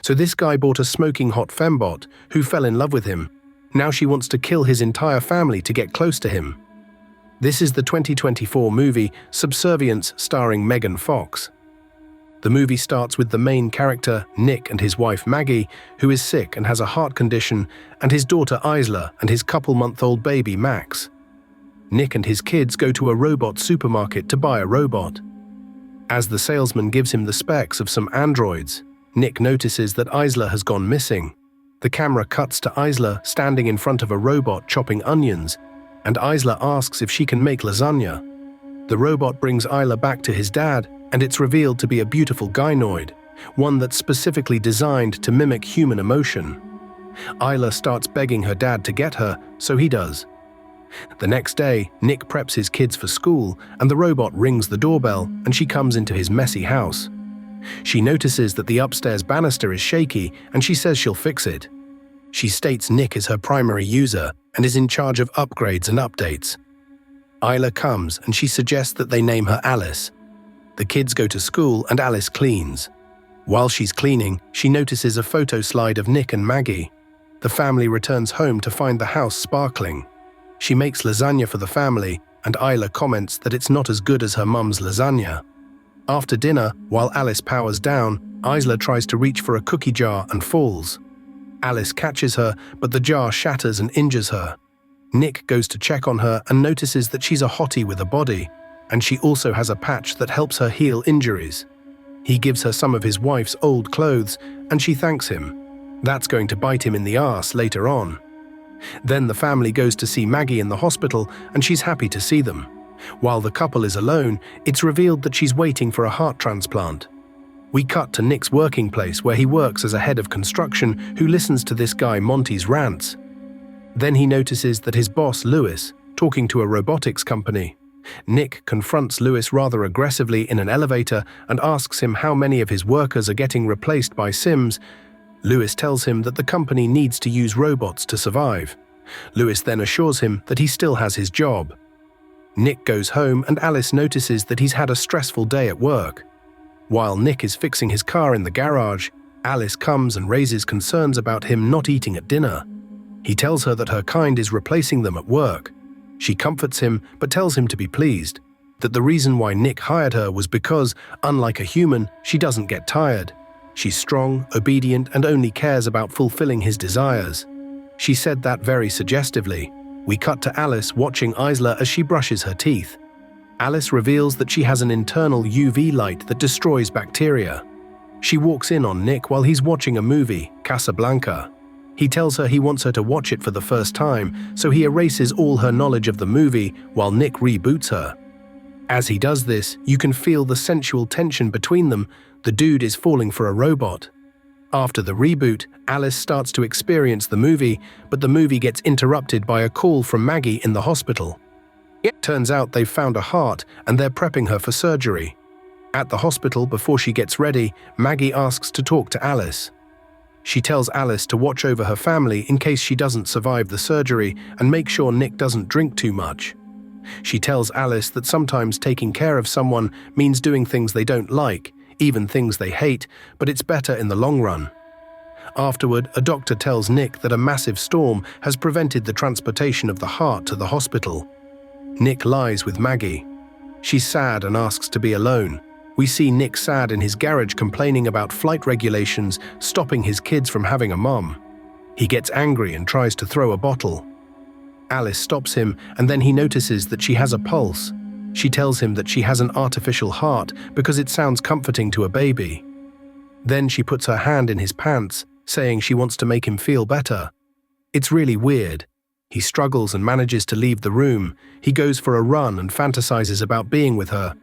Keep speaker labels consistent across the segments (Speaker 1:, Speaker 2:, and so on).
Speaker 1: So this guy bought a smoking hot fembot who fell in love with him. Now she wants to kill his entire family to get close to him. This is the 2024 movie Subservience starring Meghan Fox. The movie starts with the main character, Nick, and his wife Maggie, who is sick and has a heart condition, and his daughter Isla and his couple-month-old baby Max. Nick and his kids go to a robot supermarket to buy a robot. As the salesman gives him the specs of some androids, Nick notices that Isla has gone missing. The camera cuts to Isla standing in front of a robot chopping onions, and Isla asks if she can make lasagna. The robot brings Isla back to his dad, and it's revealed to be a beautiful gynoid, one that's specifically designed to mimic human emotion. Isla starts begging her dad to get her, so he does. The next day, Nick preps his kids for school, and the robot rings the doorbell, and she comes into his messy house. She notices that the upstairs banister is shaky, and she says she'll fix it. She states Nick is her primary user and is in charge of upgrades and updates. Isla comes, and she suggests that they name her Alice. The kids go to school, and Alice cleans. While she's cleaning, she notices a photo slide of Nick and Maggie. The family returns home to find the house sparkling. She makes lasagna for the family, and Isla comments that it's not as good as her mum's lasagna. After dinner, while Alice powers down, Isla tries to reach for a cookie jar and falls. Alice catches her, but the jar shatters and injures her. Nick goes to check on her and notices that she's a hottie with a body, and she also has a patch that helps her heal injuries. He gives her some of his wife's old clothes, and she thanks him. That's going to bite him in the arse later on. Then the family goes to see Maggie in the hospital, and she's happy to see them. While the couple is alone, it's revealed that she's waiting for a heart transplant. We cut to Nick's working place where he works as a head of construction who listens to this guy Monty's rants. Then he notices that his boss, Lewis, talking to a robotics company. Nick confronts Lewis rather aggressively in an elevator and asks him how many of his workers are getting replaced by Sims. Lewis tells him that the company needs to use robots to survive. Lewis then assures him that he still has his job. Nick goes home, and Alice notices that he's had a stressful day at work. While Nick is fixing his car in the garage, Alice comes and raises concerns about him not eating at dinner. He tells her that her kind is replacing them at work. She comforts him but tells him to be pleased, that the reason why Nick hired her was because, unlike a human, she doesn't get tired. She's strong, obedient, and only cares about fulfilling his desires. She said that very suggestively. We cut to Alice watching Isla as she brushes her teeth. Alice reveals that she has an internal UV light that destroys bacteria. She walks in on Nick while he's watching a movie, Casablanca. He tells her he wants her to watch it for the first time, so he erases all her knowledge of the movie while Nick reboots her. As he does this, you can feel the sensual tension between them. The dude is falling for a robot. After the reboot, Alice starts to experience the movie, but the movie gets interrupted by a call from Maggie in the hospital. It turns out they've found a heart and they're prepping her for surgery. At the hospital, before she gets ready, Maggie asks to talk to Alice. She tells Alice to watch over her family in case she doesn't survive the surgery and make sure Nick doesn't drink too much. She tells Alice that sometimes taking care of someone means doing things they don't like, even things they hate, but it's better in the long run. Afterward, a doctor tells Nick that a massive storm has prevented the transportation of the heart to the hospital. Nick lies with Maggie. She's sad and asks to be alone. We see Nick sad in his garage complaining about flight regulations stopping his kids from having a mom. He gets angry and tries to throw a bottle. Alice stops him, and then he notices that she has a pulse. She tells him that she has an artificial heart because it sounds comforting to a baby. Then she puts her hand in his pants, saying she wants to make him feel better. It's really weird. He struggles and manages to leave the room. He goes for a run and fantasizes about being with her.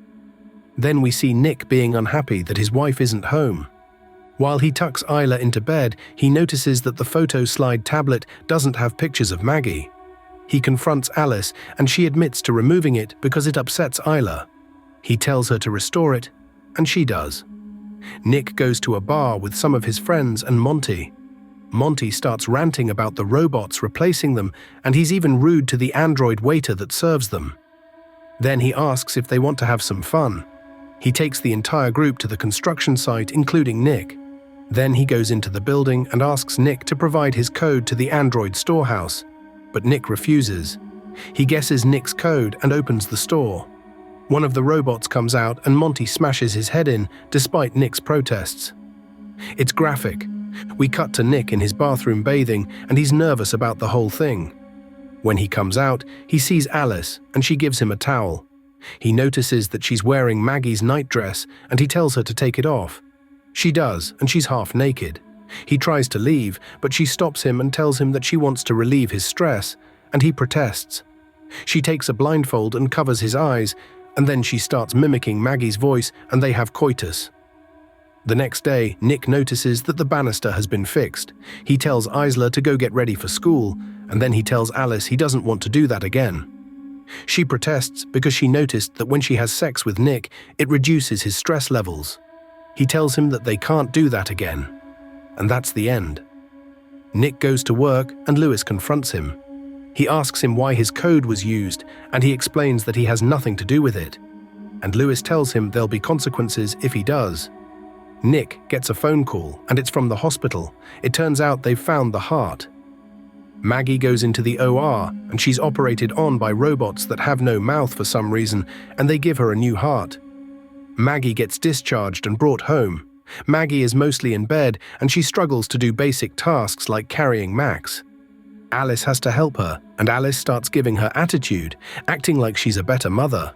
Speaker 1: Then we see Nick being unhappy that his wife isn't home. While he tucks Isla into bed, he notices that the photo slide tablet doesn't have pictures of Maggie. He confronts Alice, and she admits to removing it because it upsets Isla. He tells her to restore it, and she does. Nick goes to a bar with some of his friends and Monty. Monty starts ranting about the robots replacing them, and he's even rude to the android waiter that serves them. Then he asks if they want to have some fun. He takes the entire group to the construction site, including Nick. Then he goes into the building and asks Nick to provide his code to the android storehouse, but Nick refuses. He guesses Nick's code and opens the store. One of the robots comes out and Monty smashes his head in despite Nick's protests. It's graphic. We cut to Nick in his bathroom bathing and he's nervous about the whole thing. When he comes out, he sees Alice and she gives him a towel. He notices that she's wearing Maggie's nightdress and he tells her to take it off. She does, and she's half naked. He tries to leave, but she stops him and tells him that she wants to relieve his stress, and he protests. She takes a blindfold and covers his eyes, and then she starts mimicking Maggie's voice and they have coitus. The next day, Nick notices that the banister has been fixed. He tells Isla to go get ready for school, and then he tells Alice he doesn't want to do that again. She protests because she noticed that when she has sex with Nick, it reduces his stress levels. He tells him that they can't do that again. And that's the end. Nick goes to work and Lewis confronts him. He asks him why his code was used, and he explains that he has nothing to do with it. And Lewis tells him there'll be consequences if he does. Nick gets a phone call, and it's from the hospital. It turns out they've found the heart. Maggie goes into the OR, and she's operated on by robots that have no mouth for some reason, and they give her a new heart. Maggie gets discharged and brought home. Maggie is mostly in bed, and she struggles to do basic tasks like carrying Max. Alice has to help her, and Alice starts giving her attitude, acting like she's a better mother.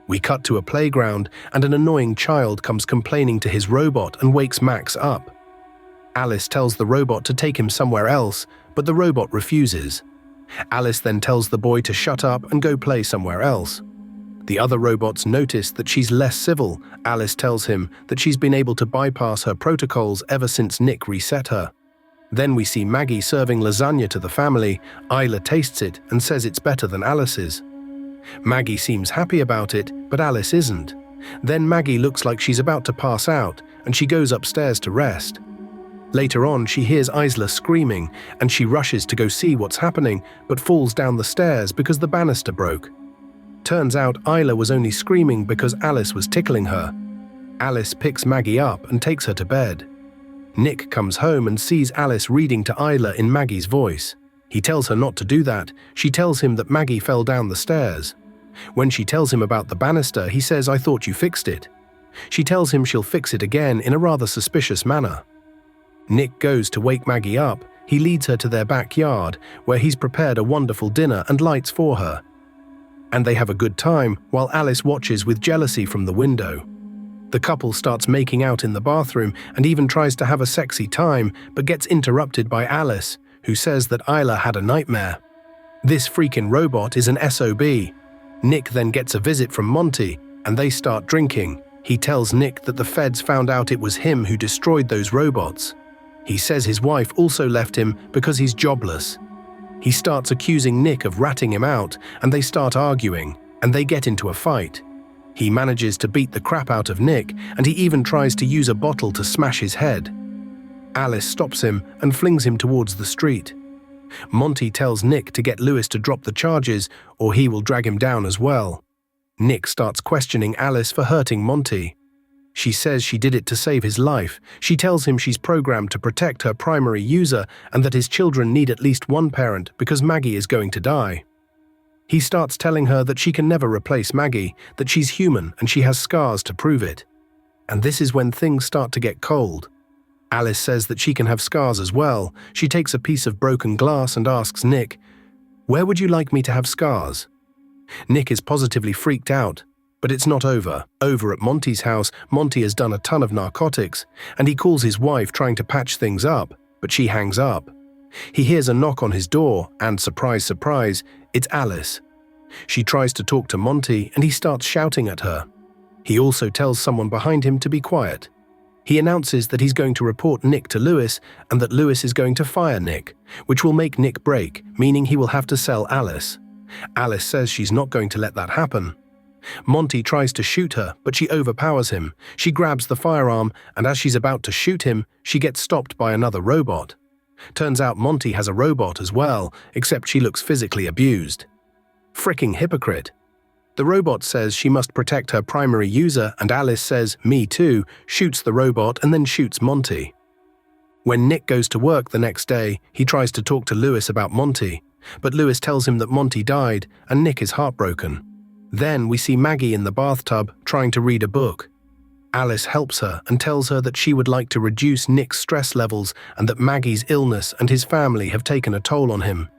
Speaker 1: We cut to a playground, and an annoying child comes complaining to his robot and wakes Max up. Alice tells the robot to take him somewhere else, but the robot refuses. Alice then tells the boy to shut up and go play somewhere else. The other robots notice that she's less civil. Alice tells him that she's been able to bypass her protocols ever since Nick reset her. Then we see Maggie serving lasagna to the family. Isla tastes it and says it's better than Alice's. Maggie seems happy about it, but Alice isn't. Then Maggie looks like she's about to pass out, and she goes upstairs to rest. Later on, she hears Isla screaming, and she rushes to go see what's happening, but falls down the stairs because the banister broke. Turns out Isla was only screaming because Alice was tickling her. Alice picks Maggie up and takes her to bed. Nick comes home and sees Alice reading to Isla in Maggie's voice. He tells her not to do that. She tells him that Maggie fell down the stairs. When she tells him about the banister, he says, "I thought you fixed it." She tells him she'll fix it again in a rather suspicious manner. Nick goes to wake Maggie up. He leads her to their backyard, where he's prepared a wonderful dinner and lights for her. And they have a good time while Alice watches with jealousy from the window. The couple starts making out in the bathroom and even tries to have a sexy time, but gets interrupted by Alice, who says that Isla had a nightmare. This freaking robot is an SOB. Nick then gets a visit from Monty, and they start drinking. He tells Nick that the feds found out it was him who destroyed those robots. He says his wife also left him because he's jobless. He starts accusing Nick of ratting him out, and they start arguing, and they get into a fight. He manages to beat the crap out of Nick, and he even tries to use a bottle to smash his head. Alice stops him and flings him towards the street. Monty tells Nick to get Lewis to drop the charges, or he will drag him down as well. Nick starts questioning Alice for hurting Monty. She says she did it to save his life. She tells him she's programmed to protect her primary user and that his children need at least one parent because Maggie is going to die. He starts telling her that she can never replace Maggie, that she's human and she has scars to prove it. And this is when things start to get cold. Alice says that she can have scars as well. She takes a piece of broken glass and asks Nick, "Where would you like me to have scars?" Nick is positively freaked out. But it's not over. Over at Monty's house, Monty has done a ton of narcotics, and he calls his wife trying to patch things up, but she hangs up. He hears a knock on his door, and surprise, surprise, it's Alice. She tries to talk to Monty, and he starts shouting at her. He also tells someone behind him to be quiet. He announces that he's going to report Nick to Lewis, and that Lewis is going to fire Nick, which will make Nick break, meaning he will have to sell Alice. Alice says she's not going to let that happen. Monty tries to shoot her, but she overpowers him. She grabs the firearm, and as she's about to shoot him, she gets stopped by another robot. Turns out Monty has a robot as well, except she looks physically abused. Fricking hypocrite. The robot says she must protect her primary user, and Alice says, "Me too," shoots the robot and then shoots Monty. When Nick goes to work the next day, he tries to talk to Lewis about Monty, but Lewis tells him that Monty died and Nick is heartbroken. Then we see Maggie in the bathtub trying to read a book. Alice helps her and tells her that she would like to reduce Nick's stress levels and that Maggie's illness and his family have taken a toll on him.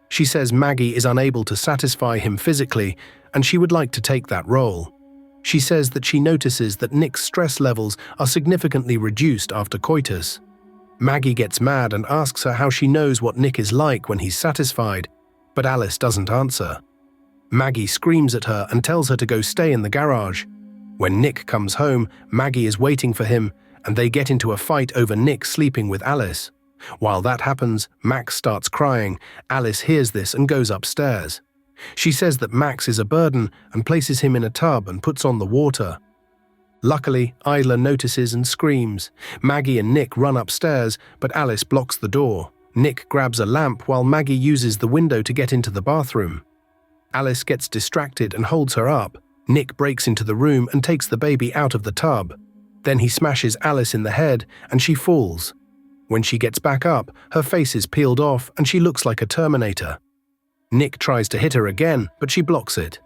Speaker 1: She says Maggie is unable to satisfy him physically and she would like to take that role. She says that she notices that Nick's stress levels are significantly reduced after coitus. Maggie gets mad and asks her how she knows what Nick is like when he's satisfied, but Alice doesn't answer. Maggie screams at her and tells her to go stay in the garage. When Nick comes home, Maggie is waiting for him, and they get into a fight over Nick sleeping with Alice. While that happens, Max starts crying. Alice hears this and goes upstairs. She says that Max is a burden and places him in a tub and puts on the water. Luckily, Isla notices and screams. Maggie and Nick run upstairs, but Alice blocks the door. Nick grabs a lamp while Maggie uses the window to get into the bathroom. Alice gets distracted and holds her up. Nick breaks into the room and takes the baby out of the tub. Then he smashes Alice in the head and she falls. When she gets back up, her face is peeled off and she looks like a Terminator. Nick tries to hit her again, but she blocks it.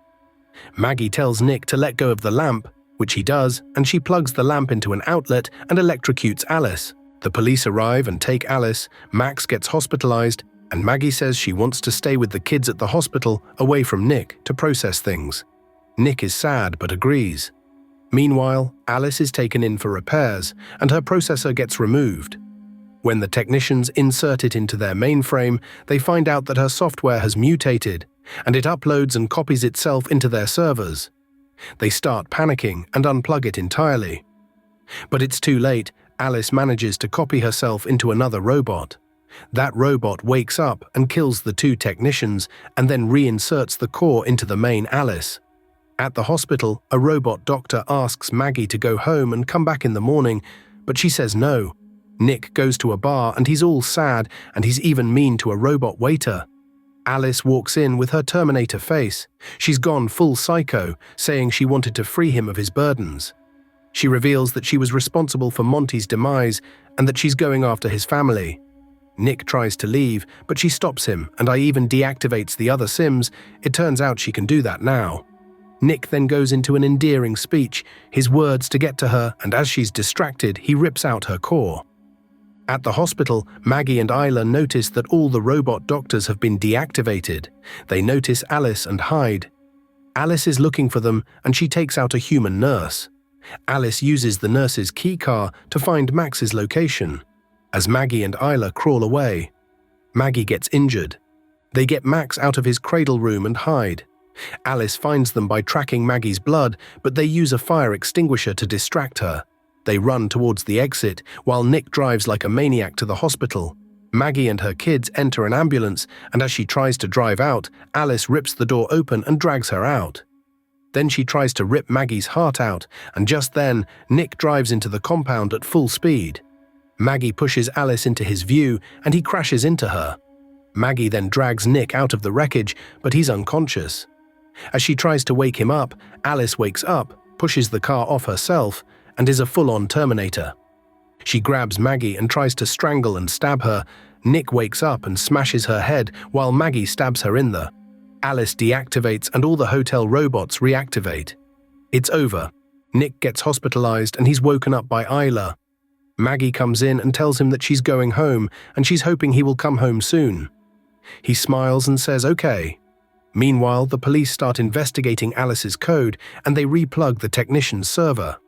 Speaker 1: Maggie tells Nick to let go of the lamp, which he does, and she plugs the lamp into an outlet and electrocutes Alice. The police arrive and take Alice, Max gets hospitalized, and Maggie says she wants to stay with the kids at the hospital away from Nick to process things. Nick is sad but agrees. Meanwhile, Alice is taken in for repairs, and her processor gets removed. When the technicians insert it into their mainframe, they find out that her software has mutated, and it uploads and copies itself into their servers. They start panicking and unplug it entirely. But it's too late. Alice manages to copy herself into another robot. That robot wakes up and kills the two technicians and then reinserts the core into the main Alice. At the hospital, a robot doctor asks Maggie to go home and come back in the morning, but she says no. Nick goes to a bar and he's all sad and he's even mean to a robot waiter. Alice walks in with her Terminator face. She's gone full psycho, saying she wanted to free him of his burdens. She reveals that she was responsible for Monty's demise and that she's going after his family. Nick tries to leave, but she stops him, and I even deactivates the other Sims. It turns out she can do that now. Nick then goes into an endearing speech, his words to get to her, and as she's distracted, he rips out her core. At the hospital, Maggie and Isla notice that all the robot doctors have been deactivated. They notice Alice and hide. Alice is looking for them, and she takes out a human nurse. Alice uses the nurse's keycard to find Max's location. As Maggie and Isla crawl away, Maggie gets injured. They get Max out of his cradle room and hide. Alice finds them by tracking Maggie's blood, but they use a fire extinguisher to distract her. They run towards the exit, while Nick drives like a maniac to the hospital. Maggie and her kids enter an ambulance, and as she tries to drive out, Alice rips the door open and drags her out. Then she tries to rip Maggie's heart out, and just then, Nick drives into the compound at full speed. Maggie pushes Alice into his view, and he crashes into her. Maggie then drags Nick out of the wreckage, but he's unconscious. As she tries to wake him up, Alice wakes up, pushes the car off herself, and is a full-on Terminator. She grabs Maggie and tries to strangle and stab her. Nick wakes up and smashes her head while Maggie stabs her in the. Alice deactivates and all the hotel robots reactivate. It's over. Nick gets hospitalized and he's woken up by Isla. Maggie comes in and tells him that she's going home and she's hoping he will come home soon. He smiles and says okay. Meanwhile, the police start investigating Alice's code and they replug the technician's server.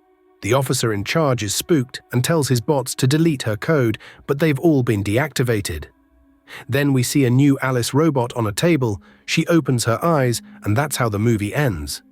Speaker 1: The officer in charge is spooked and tells his bots to delete her code, but they've all been deactivated. Then we see a new Alice robot on a table. She opens her eyes, and that's how the movie ends.